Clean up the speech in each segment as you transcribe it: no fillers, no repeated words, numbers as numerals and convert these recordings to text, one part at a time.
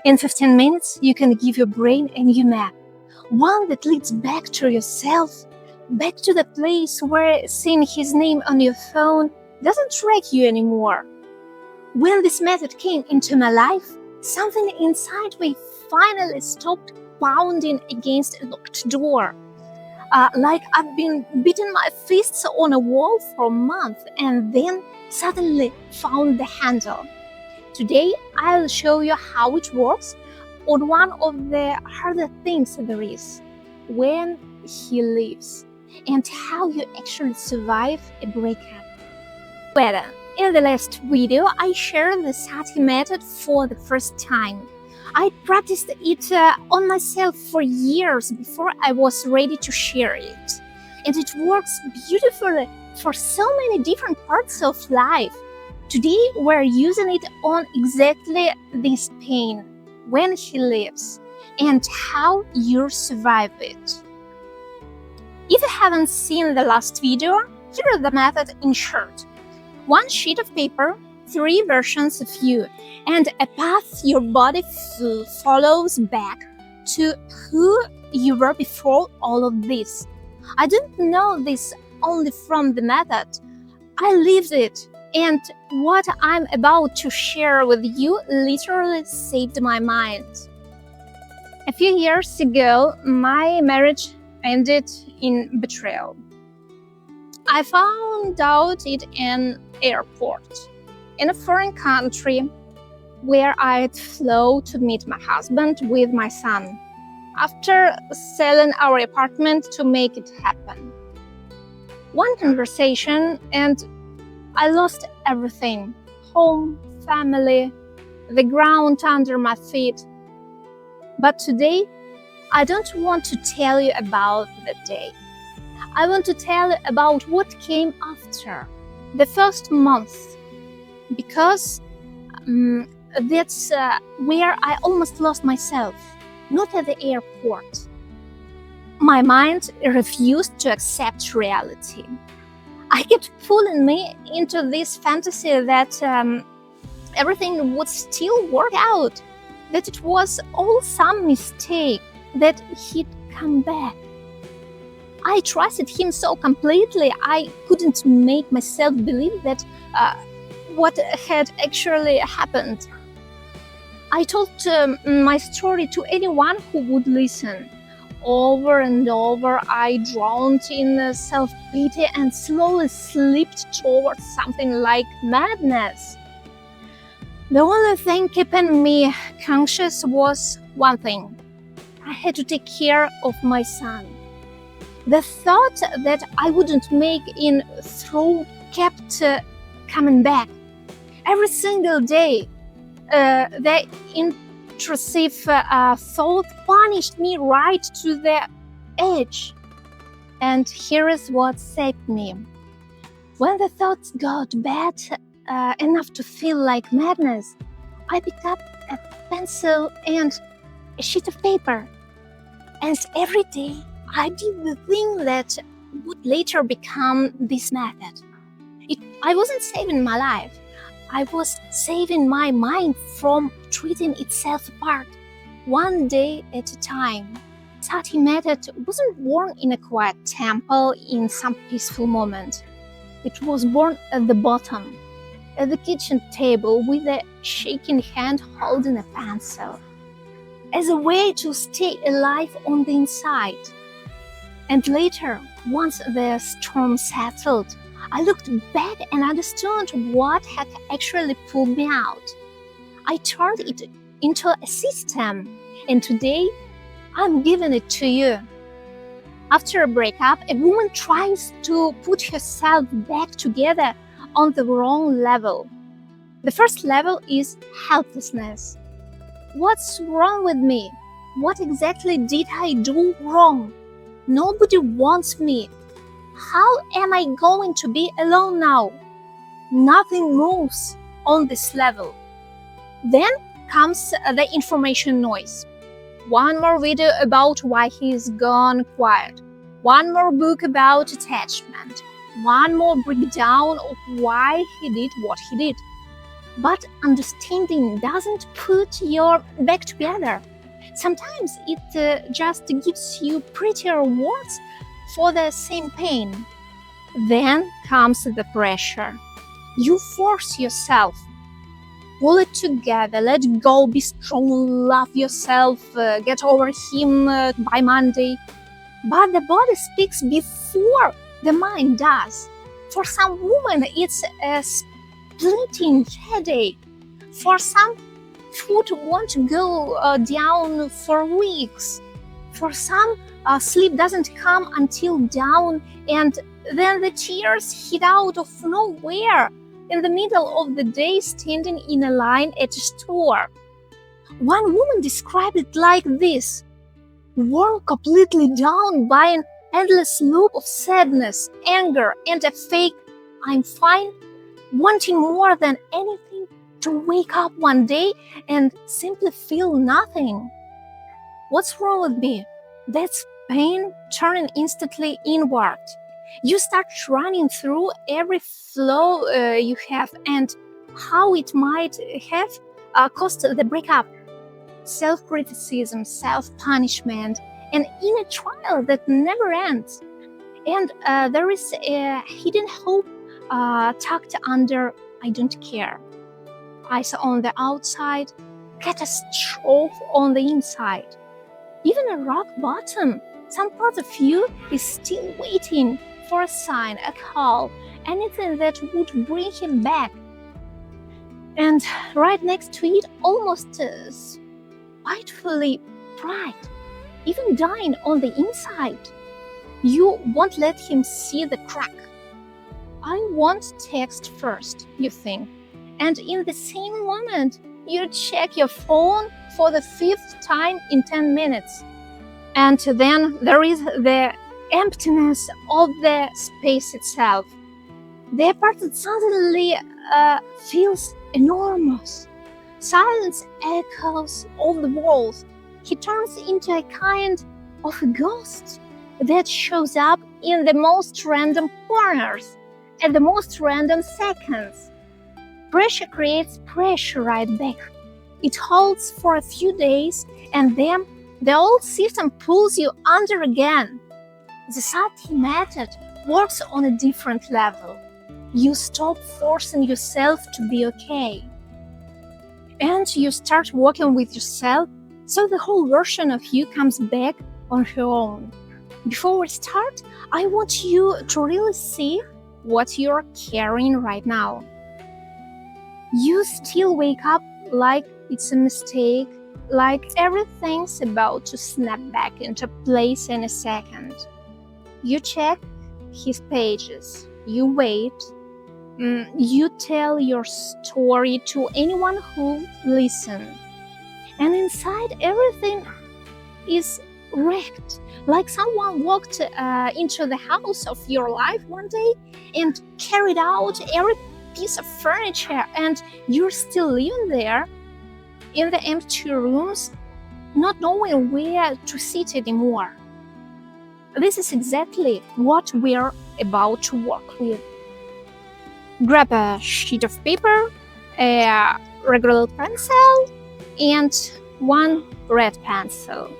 In 15 minutes, you can give your brain a new map, one that leads back to yourself, back to the place where seeing his name on your phone doesn't track you anymore. When this method came into my life, something inside me finally stopped pounding against a locked door. Like I've been beating my fists on a wall for a month and then suddenly found the handle. Today, I'll show you how it works on one of the harder things there is, when he leaves, and how you actually survive a breakup. Well, in the last video, I shared the Sati Method for the first time. I practiced it on myself for years before I was ready to share it. And it works beautifully for so many different parts of life. Today, we're using it on exactly this pain, when he leaves, and how you survive it. If you haven't seen the last video, here is the method in short. One sheet of paper, 3 versions of you, and a path your body follows back to who you were before all of this. I didn't know this only from the method. I lived it, and what I'm about to share with you literally saved my mind. A few years ago, my marriage ended in betrayal. I found out it in an airport in a foreign country where I'd flown to meet my husband with my son after selling our apartment to make it happen. One conversation and I lost everything: home, family, the ground under my feet. But today, I don't want to tell you about the day. I want to tell you about what came after, the first month, because that's where I almost lost myself, not at the airport. My mind refused to accept reality. I kept pulling me into this fantasy that everything would still work out, that it was all some mistake, that he'd come back. I trusted him so completely, I couldn't make myself believe that what had actually happened. I told my story to anyone who would listen. Over and over, I drowned in self-pity and slowly slipped towards something like madness. The only thing keeping me conscious was one thing: I had to take care of my son. The thought that I wouldn't make it through kept coming back. Every single day, the intrusive thought punished me right to the edge. And here is what saved me. When the thoughts got bad enough to feel like madness, I picked up a pencil and a sheet of paper. And every day, I did the thing that would later become this method. I wasn't saving my life. I was saving my mind from treating itself apart, one day at a time. Sati Method wasn't born in a quiet temple in some peaceful moment. It was born at the bottom, at the kitchen table with a shaking hand holding a pencil, as a way to stay alive on the inside. And later, once the storm settled, I looked back and understood what had actually pulled me out. I turned it into a system, and today I'm giving it to you. After a breakup, a woman tries to put herself back together on the wrong level. The first level is helplessness. What's wrong with me? What exactly did I do wrong? Nobody wants me. How am I going to be alone now? Nothing moves on this level. Then comes the information noise. One more video about why he's gone quiet. One more book about attachment. One more breakdown of why he did what he did. But understanding doesn't put your back together. Sometimes it just gives you prettier words for the same pain. Then comes the pressure. You force yourself. Pull it together, let go, be strong, love yourself, get over him by Monday. But the body speaks before the mind does. For some women, it's a splitting headache. For some, food won't go down for weeks. For some, sleep doesn't come until dawn, and then the tears hit out of nowhere in the middle of the day, standing in a line at a store. One woman described it like this: worn completely down by an endless loop of sadness, anger, and a fake "I'm fine," wanting more than anything to wake up one day and simply feel nothing. What's wrong with me? That's pain turning instantly inward. You start running through every flaw you have and how it might have caused the breakup. Self-criticism, self-punishment, an inner trial that never ends. And there is a hidden hope tucked under "I don't care." Ice on the outside, catastrophe on the inside. Even a rock bottom, some part of you is still waiting for a sign, a call, anything that would bring him back. And right next to it, almost spitefully, pride, even dying on the inside. You won't let him see the crack. "I won't text first," you think. And in the same moment, you check your phone for the 5th time in 10 minutes. And then there is the emptiness of the space itself. The apartment suddenly feels enormous. Silence echoes of the walls. He turns into a kind of a ghost that shows up in the most random corners, at the most random seconds. Pressure creates pressure right back. It holds for a few days, and then the old system pulls you under again. The Sati Method works on a different level. You stop forcing yourself to be okay. And you start working with yourself, so the whole version of you comes back on her own. Before we start, I want you to really see what you're carrying right now. You still wake up like it's a mistake, like everything's about to snap back into place in a second. You check his pages, you wait, you tell your story to anyone who listens, and inside everything is wrecked, like someone walked into the house of your life one day and carried out every piece of furniture, and you're still living there in the empty rooms, not knowing where to sit anymore. This is exactly what we're about to work with. Grab a sheet of paper, a regular pencil, and one red pencil.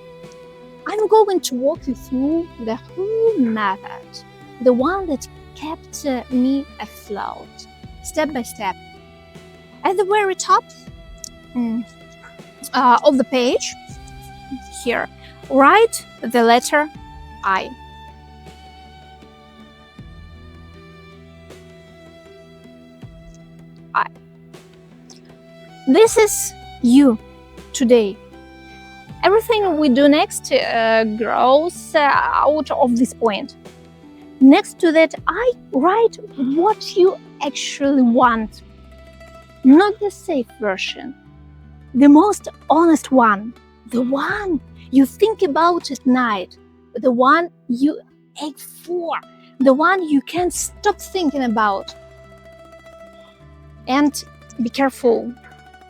I'm going to walk you through the whole method, the one that kept me afloat, step by step. At the very top of the page, here, write the letter I. This is you today. Everything we do next grows out of this point. Next to that, I write what you actually want. Not the safe version. The most honest one. The one you think about at night. The one you ache for. The one you can't stop thinking about. And be careful.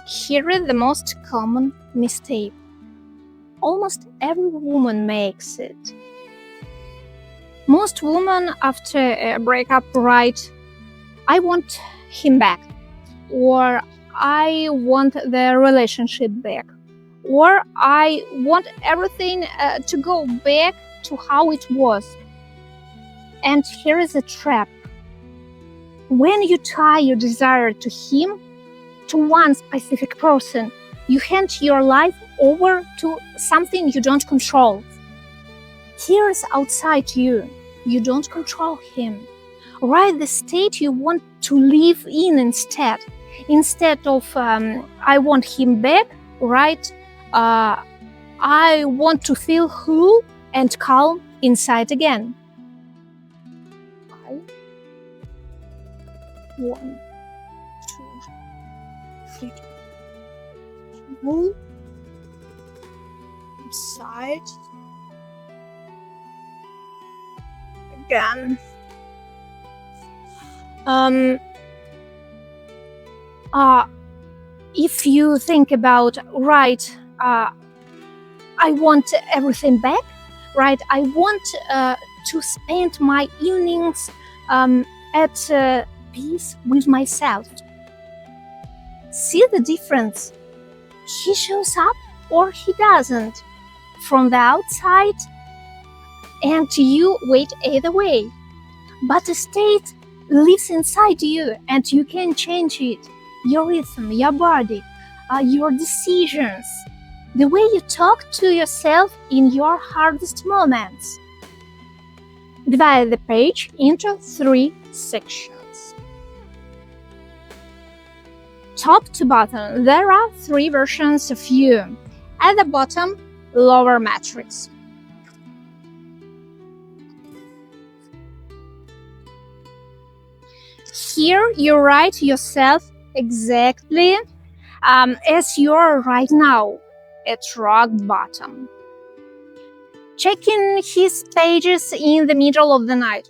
Here is the most common mistake. Almost every woman makes it. Most women after a breakup write, "I want him back," or I want the relationship back, or I want everything to go back to how it was. And here is a trap. When you tie your desire to him, to one specific person, you hand your life over to something you don't control. He is outside you. You don't control him. Write the state you want to live in instead. Instead of I want him back, write I want to feel whole and calm inside again. I want to feel whole inside again. If you think about, right, I want everything back, right? I want to spend my evenings at peace with myself. See the difference? He shows up or he doesn't from the outside, and you wait either way. But a state lives inside you, and you can change it. Your rhythm, your body, your decisions, the way you talk to yourself in your hardest moments. Divide the page into 3 sections. Top to bottom, there are 3 versions of you. At the bottom, lower matrix. Here you write yourself exactly as you are right now, at rock bottom. Checking his pages in the middle of the night,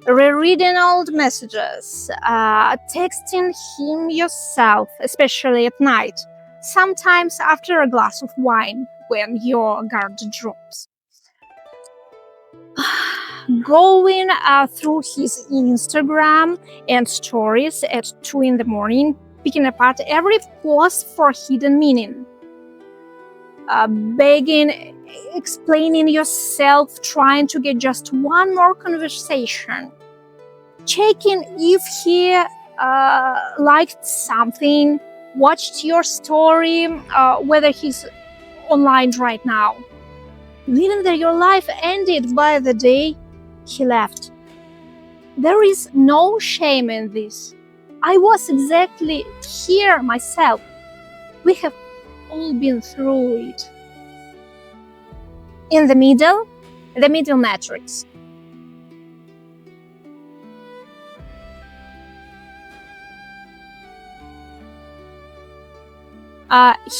rereading old messages, texting him yourself, especially at night, sometimes after a glass of wine when your guard drops. Going through his Instagram and stories at 2 in the morning, picking apart every post for hidden meaning. Begging, explaining yourself, trying to get just one more conversation. Checking if he liked something, watched your story, whether he's online right now. Living that your life ended by the day he left. There is no shame in this. I was exactly here myself. We have all been through it. In the middle matrix.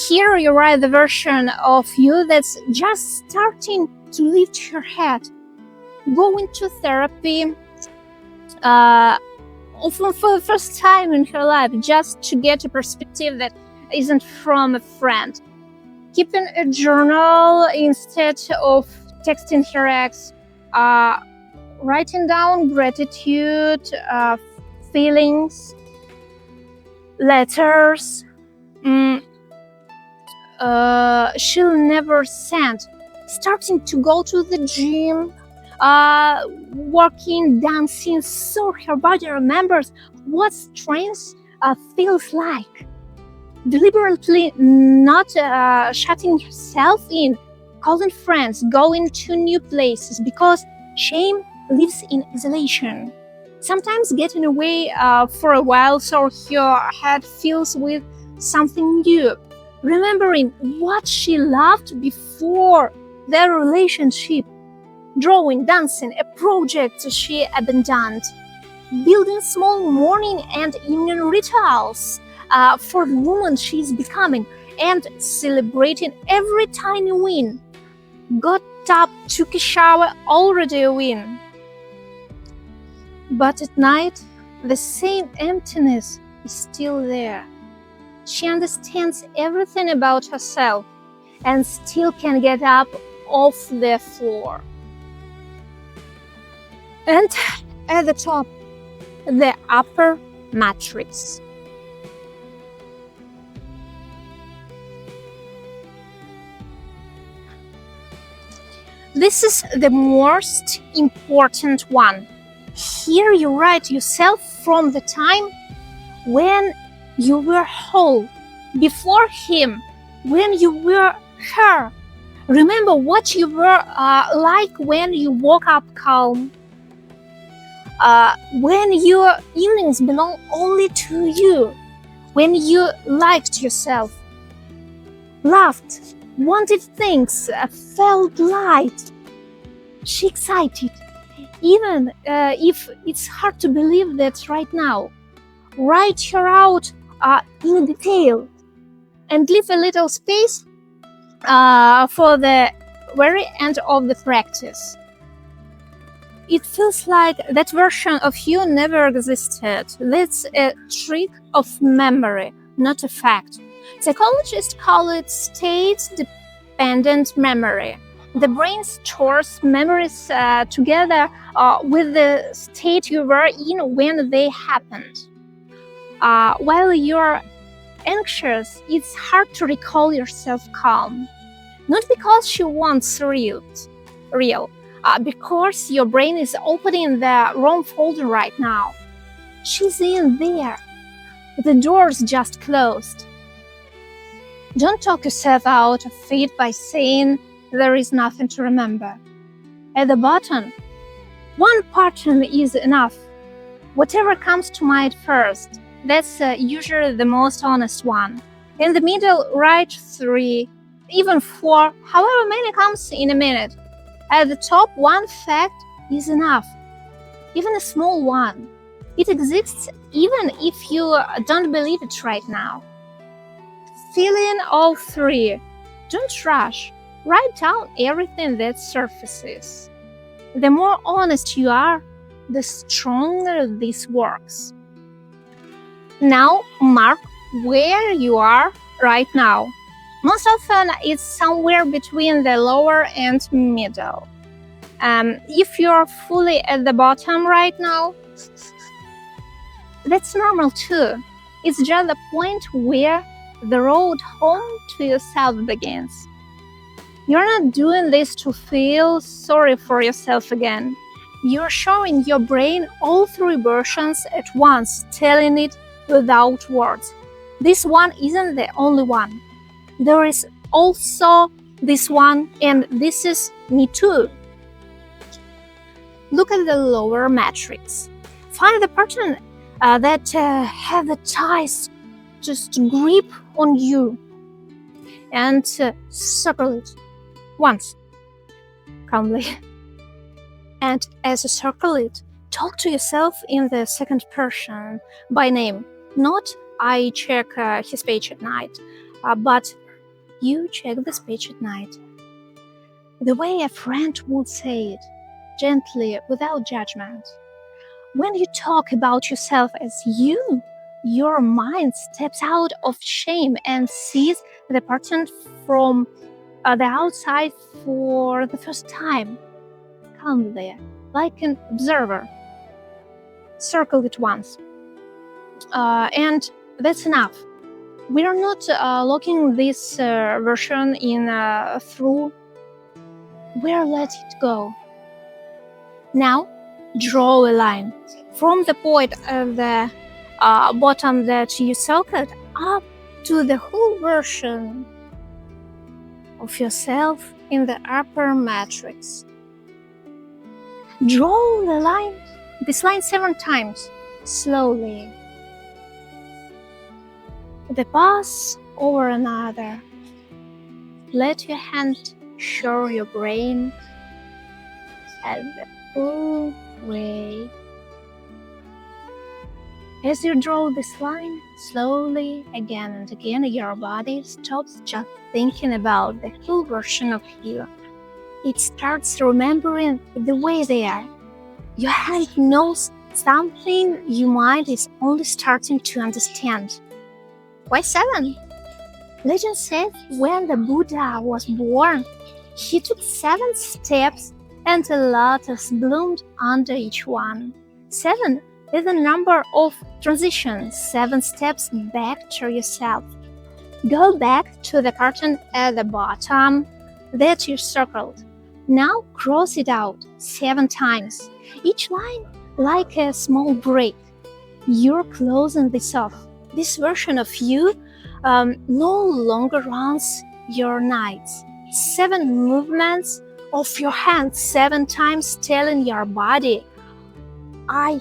Here you write the version of you that's just starting to lift your head. Going to therapy, often for the first time in her life, just to get a perspective that isn't from a friend. Keeping a journal instead of texting her ex. Writing down gratitude, feelings, letters. She'll never send. Starting to go to the gym, working, dancing, so her body remembers what strength feels like. Deliberately not shutting herself in, calling friends, going to new places, because shame lives in isolation. Sometimes getting away for a while so your head fills with something new. Remembering what she loved before their relationship. Drawing, dancing, a project she abandoned. Building small morning and evening rituals for the woman she's becoming, and celebrating every tiny win. Got up, took a shower, already a win. But at night, the same emptiness is still there. She understands everything about herself and still can get up off the floor. And at the top, the upper matrix. This is the most important one. Here you write yourself from the time when you were whole, before him, when you were her. Remember what you were like when you woke up calm, when your evenings belong only to you, when you liked yourself, laughed, wanted things, felt light, she excited, even if it's hard to believe that right now. Write her out in detail and leave a little space for the very end of the practice. It feels like that version of you never existed. That's a trick of memory, not a fact. Psychologists call it state-dependent memory. The brain stores memories together with the state you were in when they happened. While you're anxious, it's hard to recall yourself calm. Not because she wants real, because your brain is opening the wrong folder right now. She's in there. The door's just closed. Don't talk yourself out of it by saying there is nothing to remember. At the bottom, one pattern is enough. Whatever comes to mind first, that's usually the most honest one. In the middle, write 3, even 4, however many comes in a minute. At the top, one fact is enough, even a small one. It exists even if you don't believe it right now. Fill in all 3. Don't rush. Write down everything that surfaces. The more honest you are, the stronger this works. Now, mark where you are right now. Most often, it's somewhere between the lower and middle. If you're fully at the bottom right now, that's normal too. It's just the point where the road home to yourself begins. You're not doing this to feel sorry for yourself again. You're showing your brain all 3 versions at once, telling it without words. This one isn't the only one. There is also this one, and this is me too. Look at the lower matrix. Find the pattern that have the ties just grip on you and circle it once, calmly. And as you circle it, talk to yourself in the second person by name. Not I check his page at night, but you check this page at night. The way a friend would say it, gently, without judgment. When you talk about yourself as you, your mind steps out of shame and sees the pattern from the outside for the first time. Calm there, like an observer. Circle it once. And that's enough. We are not locking this version in through. We're letting it go. Now, draw a line from the point at the bottom that you circled up to the whole version of yourself in the upper matrix. Draw the line, this line 7 times, slowly. The pass over another. Let your hand show your brain at the full way. As you draw this line, slowly, again and again, your body stops just thinking about the full version of you. It starts remembering the way they are. Your hand knows something your mind is only starting to understand. Why 7? Legend says when the Buddha was born, he took 7 steps and a lotus bloomed under each one. 7 is the number of transitions, 7 steps back to yourself. Go back to the curtain at the bottom that you circled. Now cross it out 7 times, each line like a small break. You're closing this off. This version of you no longer runs your nights. 7 movements of your hands 7 times, telling your body, I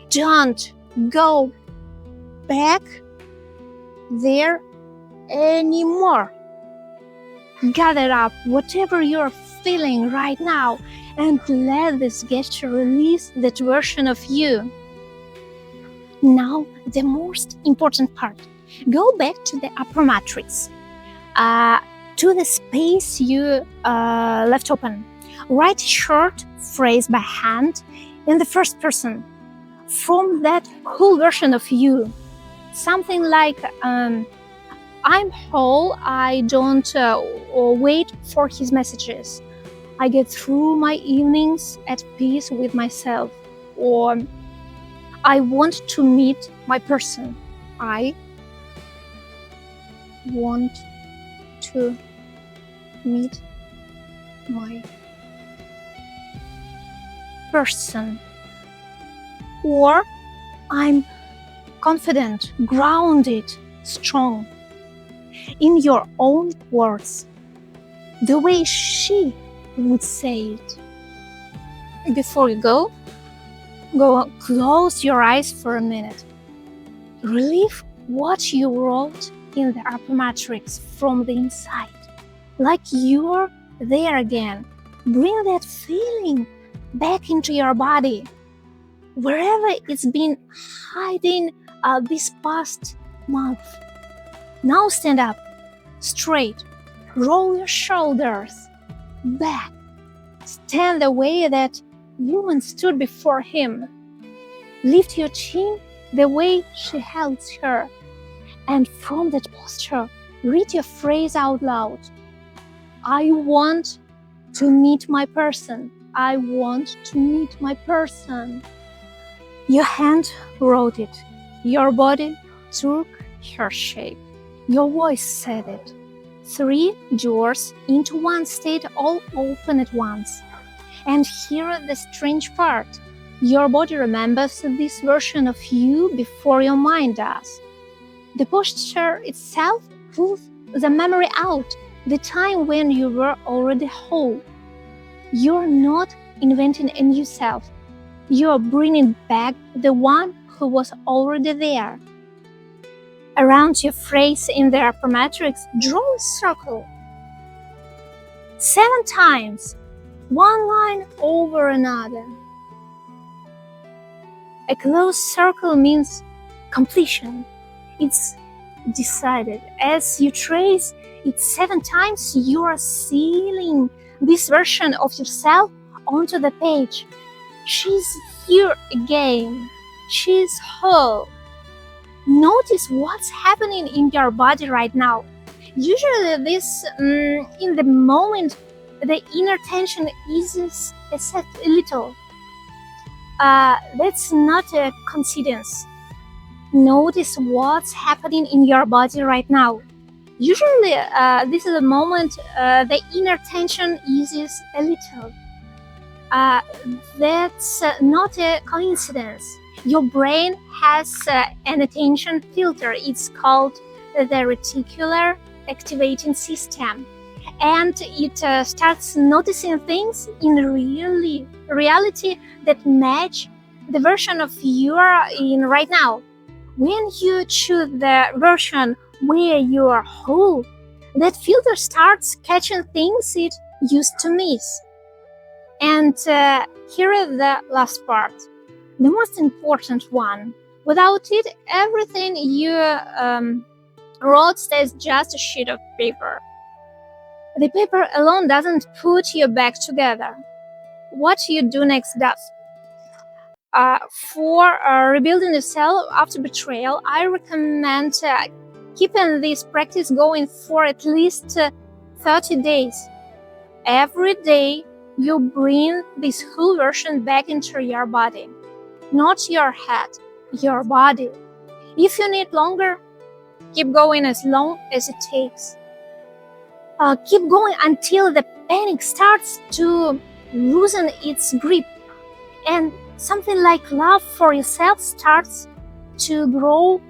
don't go back there anymore. Gather up whatever you're feeling right now and let this gesture release that version of you. Now, the most important part. Go back to the upper matrix, to the space you left open. Write a short phrase by hand in the first person from that whole version of you. Something like, I'm whole, I don't wait for his messages. I get through my evenings at peace with myself. Or, I want to meet my person. I want to meet my person. Or, I'm confident, grounded, strong. In your own words, the way she would say it. Before you go close your eyes for a minute. Relive what you wrote in the upper matrix from the inside, like you're there again. Bring that feeling back into your body, wherever it's been hiding this past month. Now stand up, straight, roll your shoulders back, stand the way that woman stood before him. Lift your chin the way she held her, and from that posture, read your phrase out loud. I want to meet my person. I want to meet my person. Your hand wrote it. Your body took her shape. Your voice said it. 3 doors into one stayed all open at once. And here the strange part. Your body remembers this version of you before your mind does. The posture itself pulls the memory out, the time when you were already whole. You're not inventing a new self. You're bringing back the one who was already there. Around your phrase in the upper matrix, draw a circle. 7 times, one line over another. A closed circle means completion. It's decided. As you trace it 7 times, you are sealing this version of yourself onto the page. She's here again. She's whole. Notice what's happening in your body right now. Usually in the moment, the inner tension eases a little. That's not a coincidence. Notice what's happening in your body right now. Usually, this is the moment the inner tension eases a little. That's not a coincidence. Your brain has an attention filter. It's called the reticular activating system. And it starts noticing things in reality that match the version of you are in right now. When you choose the version where you are whole, that filter starts catching things it used to miss. And here is the last part, the most important one. Without it, everything you wrote stays just a sheet of paper. The paper alone doesn't put you back together. What you do next does. For rebuilding yourself after betrayal, I recommend keeping this practice going for at least 30 days. Every day, you bring this whole version back into your body. Not your head, your body. If you need longer, keep going as long as it takes. Keep going until the panic starts to loosen its grip, and something like love for yourself starts to grow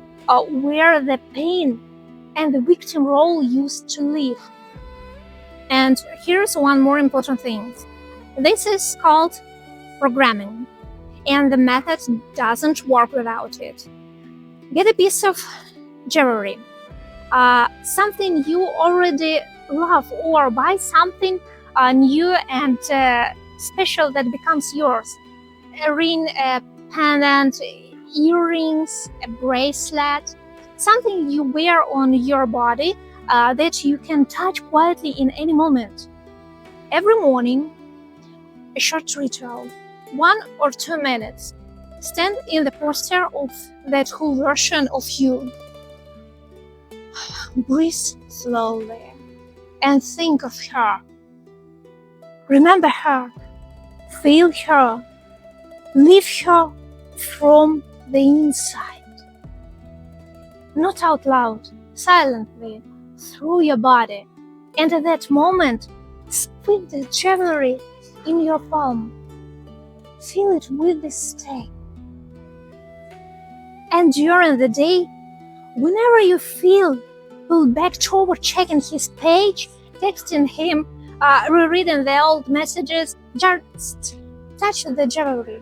where the pain and the victim role used to live. And here's one more important thing. This is called programming, and the method doesn't work without it. Get a piece of jewelry, something you already love, or buy something new and special that becomes yours. A ring, a pendant, earrings, a bracelet, something you wear on your body that you can touch quietly in any moment. Every morning, a short ritual, 1 or 2 minutes. Stand in the posture of that whole version of you. Breathe slowly and think of her. Remember her, feel her, live her from the inside. Not out loud, silently, through your body. And at that moment, squeeze the jewelry in your palm. Feel it with the stay. And during the day, whenever you feel pulled back toward checking his page, texting him, rereading the old messages, just touch the jewelry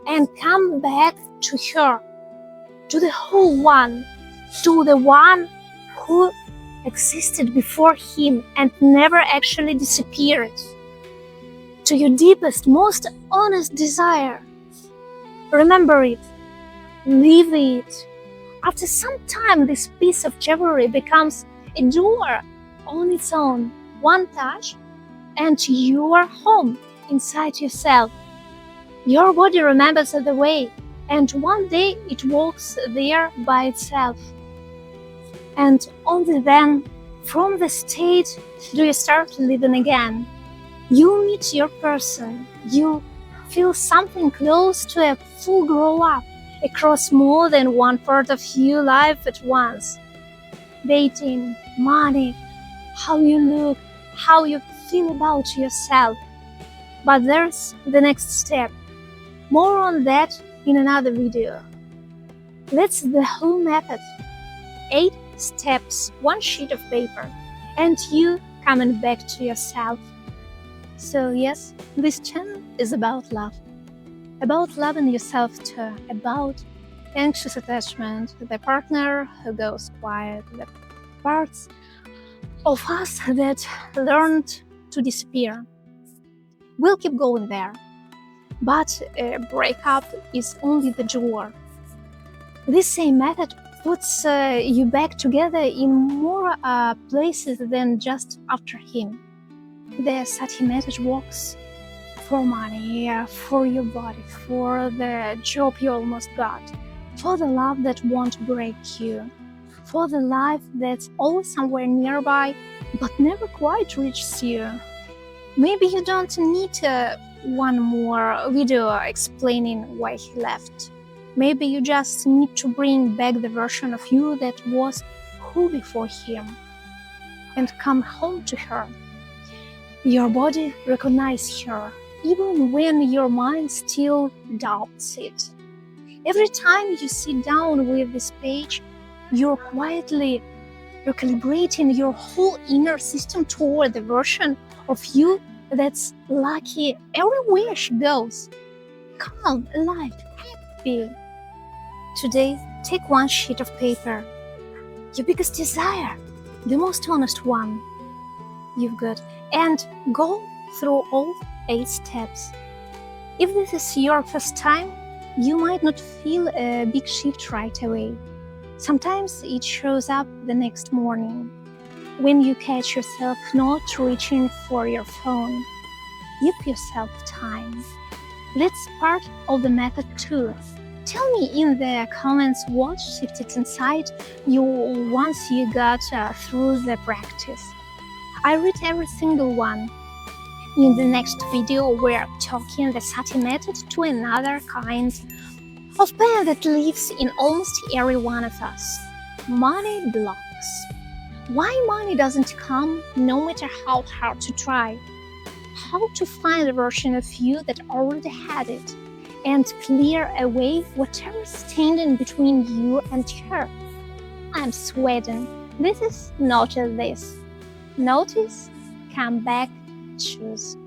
and come back to her, to the whole one, to the one who existed before him and never actually disappeared, to your deepest, most honest desire. Remember it, live it. After some time, this piece of jewelry becomes a door on its own, one touch, and you are home inside yourself. Your body remembers the way, and one day it walks there by itself. And only then, from the state, do you start living again. You meet your person, you feel something close to a full grow-up across more than one part of your life at once. Dating, money, how you look, how you feel about yourself. But there's the next step. More on that in another video. That's the whole method. 8 steps, 1 sheet of paper, and you coming back to yourself. So yes, this channel is about love. About loving yourself too, about anxious attachment, the partner who goes quiet, the parts of us that learned to disappear. We'll keep going there, but a breakup is only the door. This same method puts you back together in more places than just after him. The Sati Method works for money, for your body, for the job you almost got, for the love that won't break you, for the life that's always somewhere nearby but never quite reaches you. Maybe you don't need one more video explaining why he left. Maybe you just need to bring back the version of you that was who before him and come home to her. Your body recognizes her, even when your mind still doubts it. Every time you sit down with this page, you're quietly recalibrating your whole inner system toward the version of you that's lucky everywhere she goes. Calm, alive, happy. Today, take 1 sheet of paper, your biggest desire, the most honest one you've got, and go through all 8 steps. If this is your first time, you might not feel a big shift right away. Sometimes it shows up the next morning, when you catch yourself not reaching for your phone. Give yourself time. That's part of the method too. Tell me in the comments what shifted inside you once you got through the practice. I read every single one. In the next video, we're talking the Sati Method to another kind of pain that lives in almost every one of us. Money blocks. Why money doesn't come no matter how hard to try. How to find a version of you that already had it and clear away whatever's standing between you and her. I'm sweating. This is notice this. Notice, come back, choose.